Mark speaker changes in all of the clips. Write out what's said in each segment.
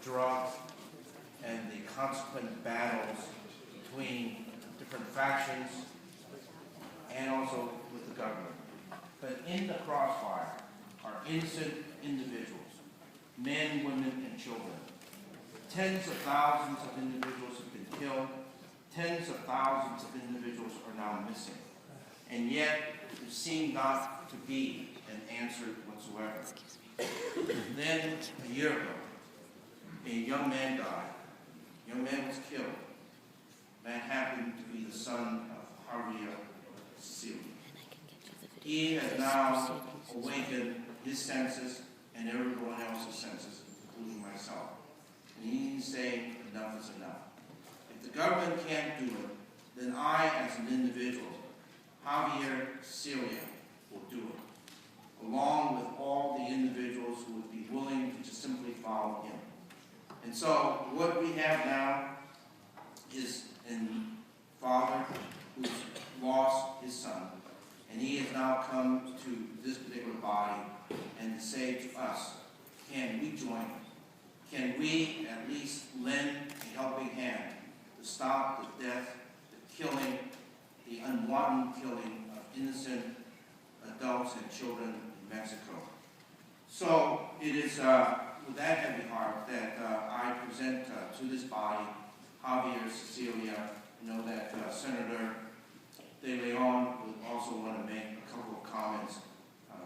Speaker 1: drugs and the consequent battles between different factions and also with the government. But in the crossfire are innocent individuals, men, women, and children. Tens of thousands of individuals have been killed. Tens of thousands of individuals are now missing. And yet, there seemed not to be an answer whatsoever. Then, a year ago, a young man died. A young man was killed. That happened to be the son of Javier Sicilia. He has now awakened his senses and everyone else's senses, including myself. And he needs to say, enough is enough. If the government can't do it, then I, as an individual, Javier Sicilia, will do it, along with all the individuals who would be willing to just simply follow him. And so what we have now is a father who's lost his son, and he has now come to this particular body and to say to us, can we join him? Can we at least lend a helping hand to stop the death, the killing, the unwanted killing of innocent adults and children in Mexico? So it is with that heavy heart that I present to this body Javier Sicilia. I know that Senator Leland would also want to make a couple of comments,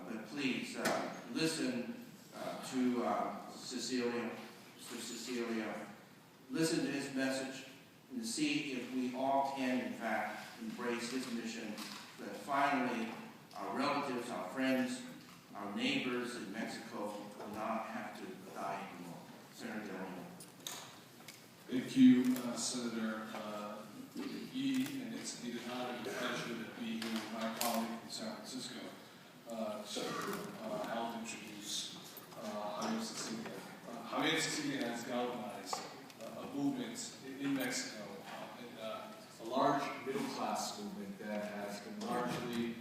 Speaker 1: but please listen to Sicilia, Mr. Sicilia. Listen to his message and see if we all can, in fact, embrace his mission, that finally our relatives, our friends, our neighbors in Mexico will not have to die anymore. Senator Leland.
Speaker 2: Thank you, Senator Yee, and it's indeed an honor and a pleasure to be here with my colleague in San Francisco. I'll introduce Javier Sicilia. Javier Sicilia has galvanized a movement in Mexico, a large middle-class movement that has been largely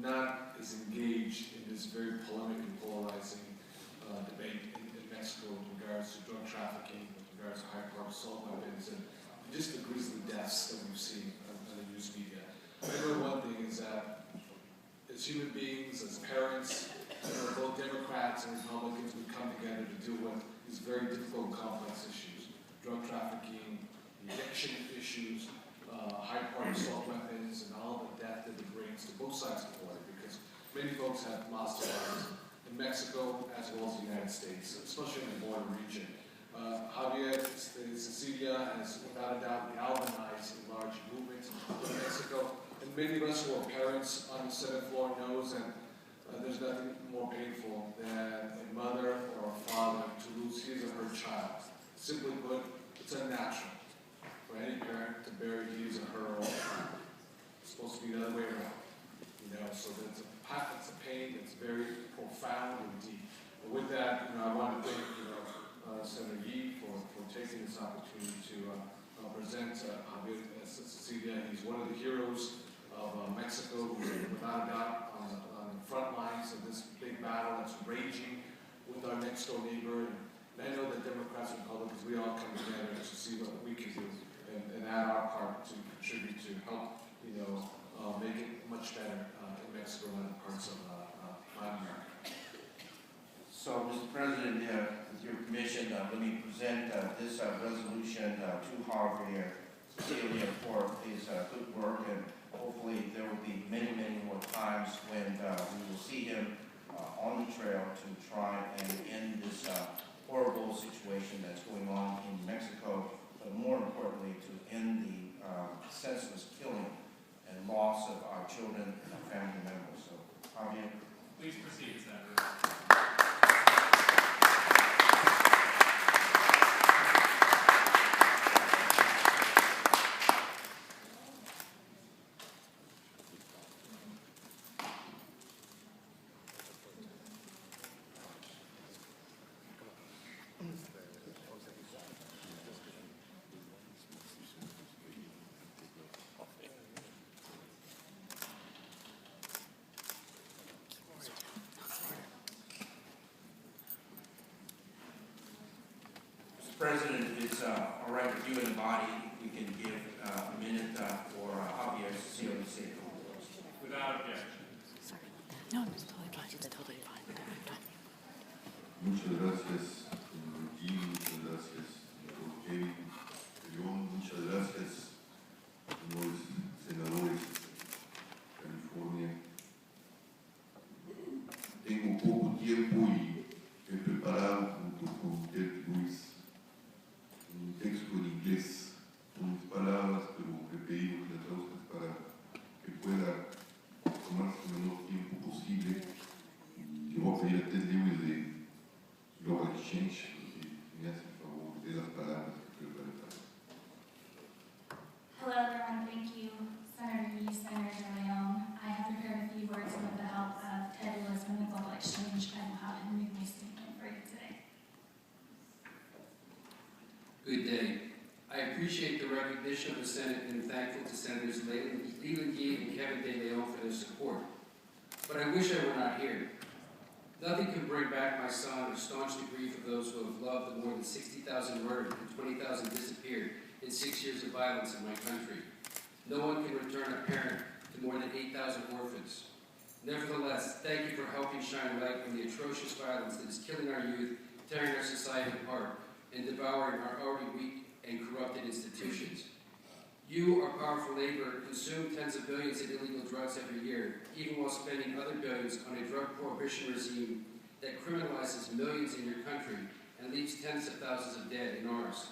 Speaker 2: not as engaged in this very polemic and polarizing debate in Mexico with regards to drug trafficking, with regards to high-powered assault weapons, and just the grisly deaths that we've seen on the news media. Remember, one thing is that as human beings, as parents, both Democrats and Republicans, we come together to deal with these very difficult, complex issues: drug trafficking, addiction issues, high-powered assault weapons, and all the death that it brings to both sides of the border, because many folks have lost their lives in Mexico as well as the United States, especially in the border region. Javier Sicilia has, without a doubt, galvanized a large movement in Mexico, and many of us who are parents on the Senate floor knows that there's nothing more painful than a mother or a father to lose his or her child. Simply put, it's unnatural for any parent to bury his or her own child. It's supposed to be the other way around, so that's a pain that's very profound and deep. But with that, I want to thank Senator Yee for taking this opportunity to present Javier Sicilia. He's one of the heroes of Mexico, who's without a doubt on the front lines of this big battle that's raging with our next door neighbor. And I know that Democrats and Republicans, we all come together to see what we can do and add our part to contribute to help, make it much better in Mexico and other parts of Latin America.
Speaker 1: So, Mr. President, with your permission, let me present this resolution to Javier Sicilia for his good work, and hopefully there will be many, many more times when we will see him on the trail to try and end this horrible situation that's going on in Mexico, but more importantly, to end the senseless killing and loss of our children and our family members. So, Javier.
Speaker 3: Please proceed, Senator.
Speaker 1: Mr. President, if it's all right with you and the body, we can give a minute for Javier Sicilia to say a couple words.
Speaker 3: Without objection.
Speaker 4: No, it's totally fine. It's totally fine.
Speaker 5: Muchas gracias, Jim, muchas gracias, doctor Kevin, León, muchas gracias, señores senadores de California. Tengo poco tiempo y he preparado junto con Ted Luis un texto en inglés con mis palabras, pero he pedido que la traduzcas para que pueda tomarse el menor tiempo posible. Le voy a pedir a Ted Lewis de Global Exchange, que me hace el favor de las palabras que preparé para.
Speaker 6: Hello everyone, thank you, Senator Yee, Senator Leon. I have prepared a few words and with the help of Ted Lewis from the Global Exchange, I will have him read my statement for you today.
Speaker 7: Good day. I appreciate the recognition of the Senate and am thankful to Senators Leland, Yee, and Kevin De Leon for their support. But I wish I were not here. Nothing can bring back my son or staunch the grief of those who have loved the more than 60,000 murdered and 20,000 disappeared in 6 years of violence in my country. No one can return a parent to more than 8,000 orphans. Nevertheless, thank you for helping shine light on the atrocious violence that is killing our youth, tearing our society apart, and devouring our already weak and corrupted institutions. You, our powerful neighbor, consume tens of billions in illegal drugs every year, even while spending other billions on a drug prohibition regime that criminalizes millions in your country and leaves tens of thousands of dead in ours.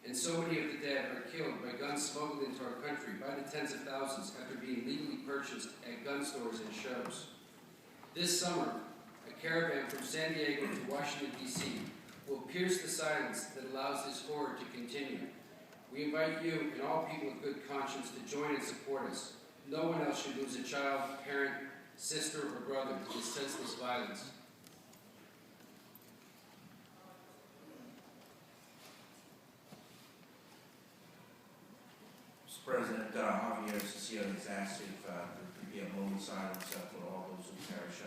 Speaker 7: And so many of the dead are killed by guns smuggled into our country by the tens of thousands after being legally purchased at gun stores and shows. This summer, a caravan from San Diego to Washington, D.C. will pierce the silence that allows this horror to continue. We invite you and all people of good conscience to join and support us. No one else should lose a child, parent, sister, or brother to this senseless violence.
Speaker 1: Mr. President, Javier Sicilia has asked if there could be a moment of silence for all those who perish